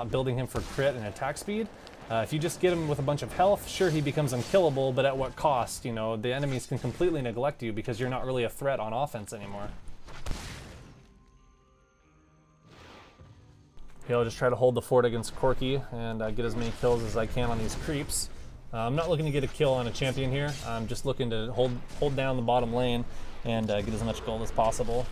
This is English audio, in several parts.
building him for crit and attack speed. If you just get him with a bunch of health, sure, he becomes unkillable, but at what cost? You know, the enemies can completely neglect you because you're not really a threat on offense anymore. Here, I'll just try to hold the fort against Corki and get as many kills as I can on these creeps. I'm not looking to get a kill on a champion here. I'm just looking to hold down the bottom lane and get as much gold as possible.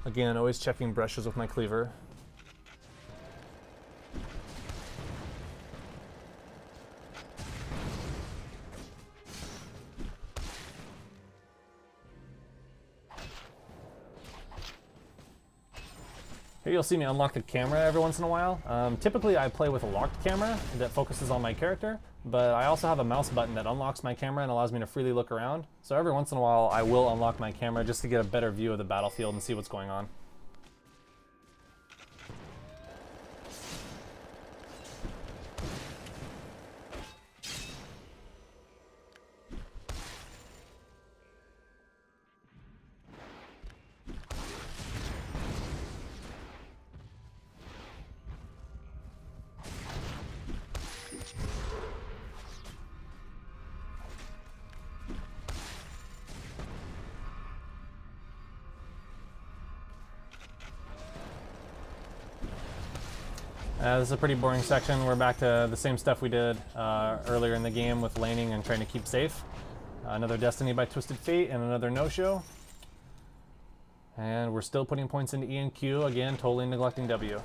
Again, always checking brushes with my cleaver. Here you'll see me unlock the camera every once in a while. Typically I play with a locked camera that focuses on my character, but I also have a mouse button that unlocks my camera and allows me to freely look around. So every once in a while I will unlock my camera just to get a better view of the battlefield and see what's going on. This is a pretty boring section. We're back to the same stuff we did earlier in the game with laning and trying to keep safe. Another Destiny by Twisted Fate and another no-show. And we're still putting points into E and Q, again, totally neglecting W.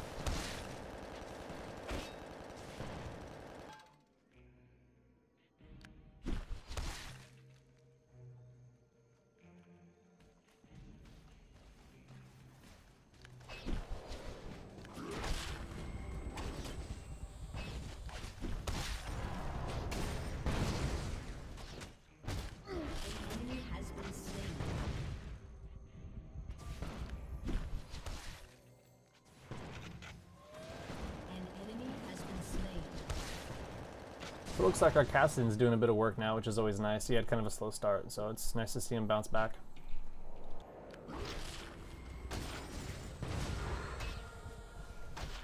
It looks like our Cassian's doing a bit of work now, which is always nice. He had kind of a slow start, so it's nice to see him bounce back.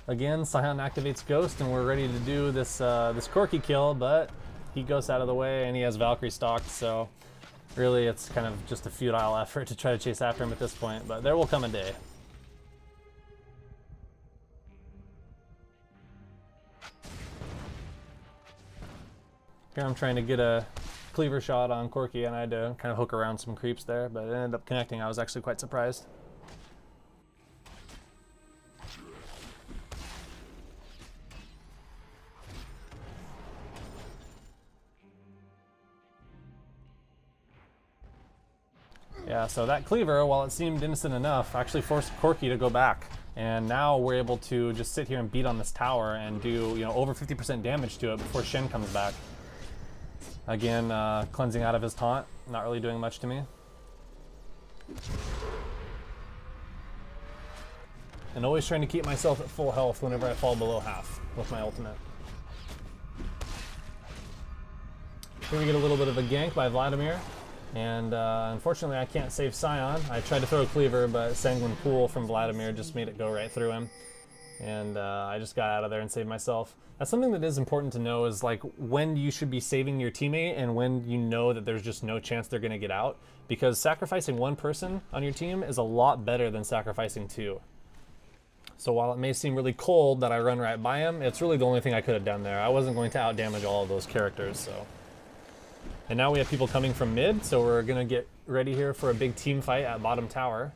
Again, Scion activates Ghost, and we're ready to do this this Corki kill, but he goes out of the way, and he has Valkyrie stocked, so really it's kind of just a futile effort to try to chase after him at this point, but there will come a day. Here I'm trying to get a cleaver shot on Corki, and I had to kind of hook around some creeps there, but it ended up connecting. I was actually quite surprised. Yeah, so that cleaver, while it seemed innocent enough, actually forced Corki to go back. And now we're able to just sit here and beat on this tower and do, you know, over 50% damage to it before Shen comes back. Again, cleansing out of his taunt, not really doing much to me. And always trying to keep myself at full health whenever I fall below half with my ultimate. Here we get a little bit of a gank by Vladimir. And unfortunately I can't save Scion. I tried to throw a cleaver, but Sanguine Pool from Vladimir just made it go right through him. And I just got out of there and saved myself. That's something that is important to know, is like when you should be saving your teammate and when you know that there's just no chance they're gonna get out. Because sacrificing one person on your team is a lot better than sacrificing two. So while it may seem really cold that I run right by him, it's really the only thing I could have done there. I wasn't going to outdamage all of those characters, so. And now we have people coming from mid, so we're gonna get ready here for a big team fight at bottom tower.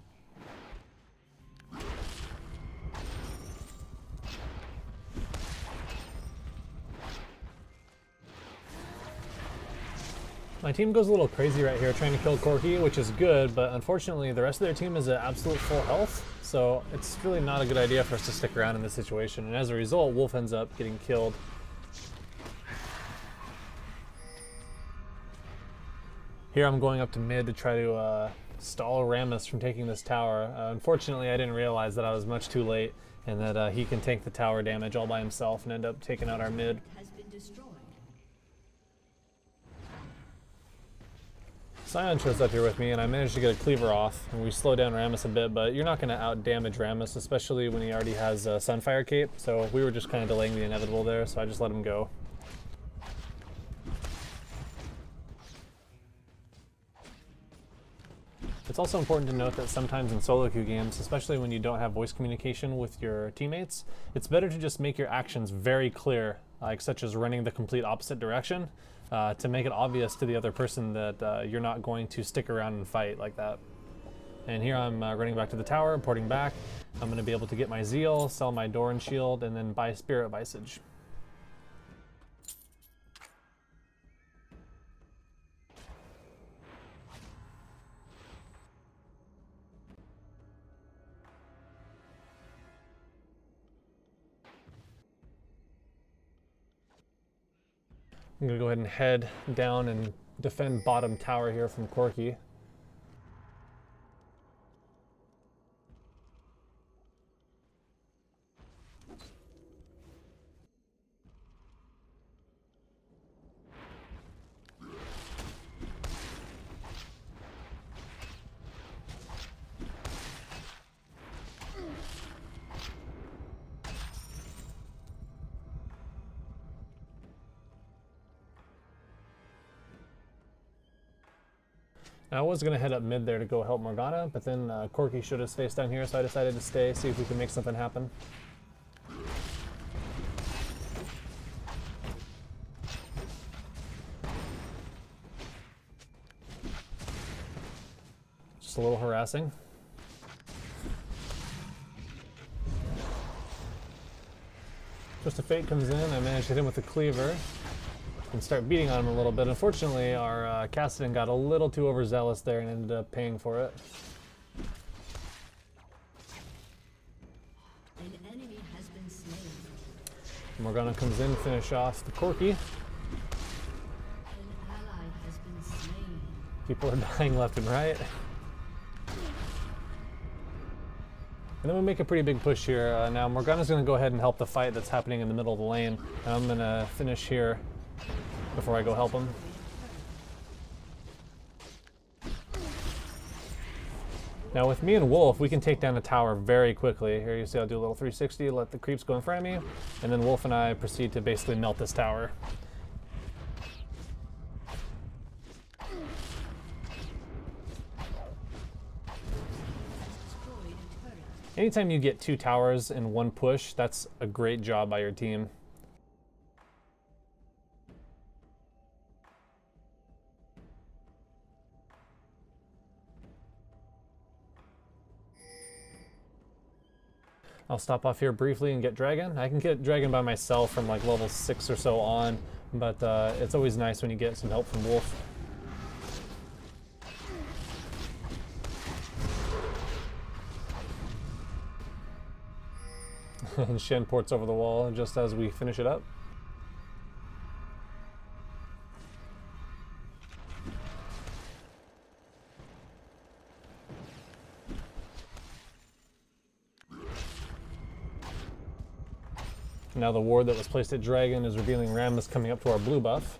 My team goes a little crazy right here trying to kill Corki, which is good, but unfortunately the rest of their team is at absolute full health, so it's really not a good idea for us to stick around in this situation, and as a result, Wolf ends up getting killed. Here I'm going up to mid to try to stall Rammus from taking this tower. Unfortunately, I didn't realize that I was much too late, and that he can tank the tower damage all by himself and end up taking out our mid. Scion shows up here with me, and I managed to get a cleaver off, and we slow down Rammus a bit, but you're not going to out-damage Rammus, especially when he already has a Sunfire cape, so we were just kind of delaying the inevitable there, so I just let him go. It's also important to note that sometimes in solo queue games, especially when you don't have voice communication with your teammates, it's better to just make your actions very clear, like such as running the complete opposite direction, to make it obvious to the other person that you're not going to stick around and fight like that. And here I'm running back to the tower, porting back. I'm going to be able to get my Zeal, sell my Doran Shield, and then buy Spirit Visage. I'm going to go ahead and head down and defend bottom tower here from Corki. I was going to head up mid there to go help Morgana, but then Corki showed his face down here, so I decided to stay, see if we can make something happen. Just a little harassing. Twisted Fate comes in, I managed to hit him with the cleaver and start beating on him a little bit. Unfortunately, our Kassadin got a little too overzealous there and ended up paying for it. An enemy has been slain. Morgana comes in to finish off the Corki. An ally has been slain. People are dying left and right. And then we make a pretty big push here. Now Morgana's going to go ahead and help the fight that's happening in the middle of the lane. And I'm going to finish here before I go help him. Now with me and Wolf, we can take down the tower very quickly. Here you see I'll do a little 360, let the creeps go in front of me, and then Wolf and I proceed to basically melt this tower. Anytime you get 2 towers in one push, that's a great job by your team. I'll stop off here briefly and get Dragon. I can get Dragon by myself from like level 6 or so on, but it's always nice when you get some help from Wolf. And Shen ports over the wall just as we finish it up. Now the ward that was placed at Dragon is revealing Rammus coming up to our blue buff.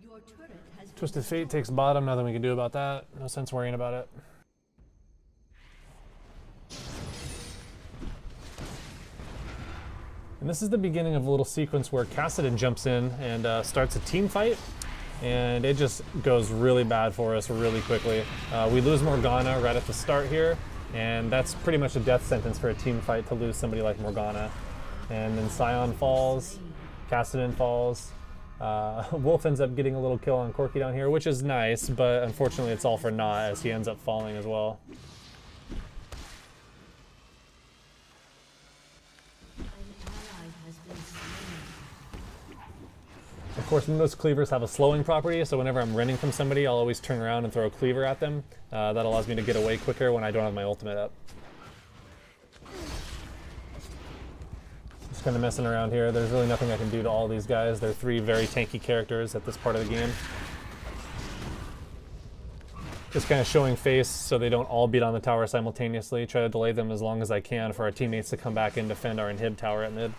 Your turret has been Twisted Fate takes bottom, nothing we can do about that. No sense worrying about it. And this is the beginning of a little sequence where Kassadin jumps in and starts a team fight, and it just goes really bad for us really quickly. We lose Morgana right at the start here, and that's pretty much a death sentence for a team fight to lose somebody like Morgana. And then Scion falls, Kassadin falls, Wolf ends up getting a little kill on Corki down here, which is nice, but unfortunately it's all for naught as he ends up falling as well. Of course, Mundo's cleavers have a slowing property, so whenever I'm running from somebody, I'll always turn around and throw a cleaver at them. That allows me to get away quicker when I don't have my ultimate up. Just kind of messing around here. There's really nothing I can do to all these guys. They're 3 very tanky characters at this part of the game. Just kind of showing face so they don't all beat on the tower simultaneously. Try to delay them as long as I can for our teammates to come back and defend our inhib tower at mid.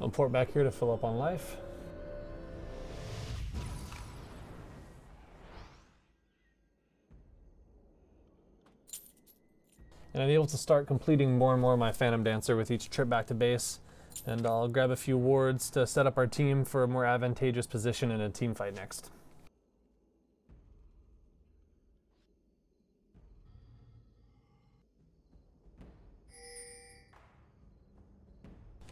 I'll port back here to fill up on life. And I'm able to start completing more and more of my Phantom Dancer with each trip back to base. And I'll grab a few wards to set up our team for a more advantageous position in a team fight next.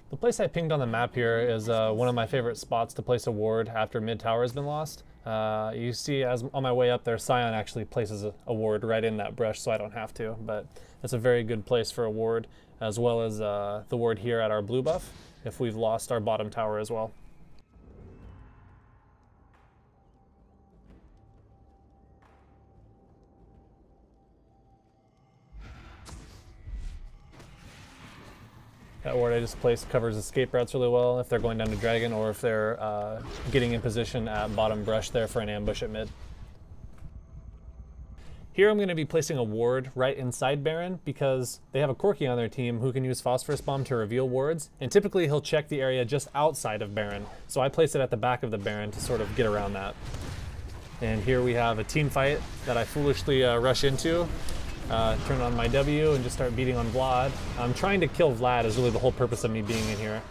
The place I pinged on the map here is one of my favorite spots to place a ward after mid tower has been lost. You see, as on my way up there, Scion actually places a ward right in that brush, so I don't have to, but it's a very good place for a ward, as well as the ward here at our blue buff, if we've lost our bottom tower as well. That ward I just placed covers escape routes really well if they're going down to Dragon, or if they're getting in position at bottom brush there for an ambush at mid. Here I'm going to be placing a ward right inside Baron because they have a Corki on their team who can use Phosphorus Bomb to reveal wards, and typically he'll check the area just outside of Baron. So I place it at the back of the Baron to sort of get around that. And here we have a team fight that I foolishly rush into. Turn on my W and just start beating on Vlad. I'm trying to kill Vlad is really the whole purpose of me being in here,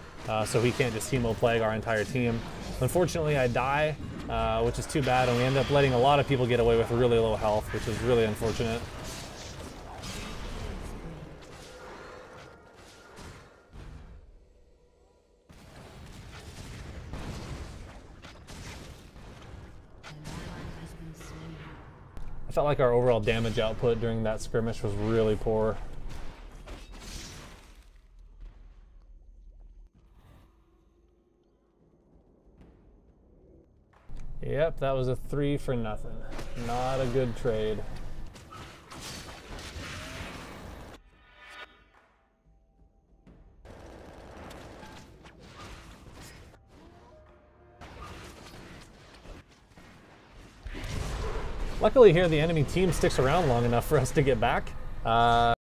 so he can't just Hemo Plague our entire team. Unfortunately, I die, which is too bad, and we end up letting a lot of people get away with really low health, which is really unfortunate. I felt like our overall damage output during that skirmish was really poor. Yep, that was a 3 for nothing. Not a good trade. Luckily here, the enemy team sticks around long enough for us to get back.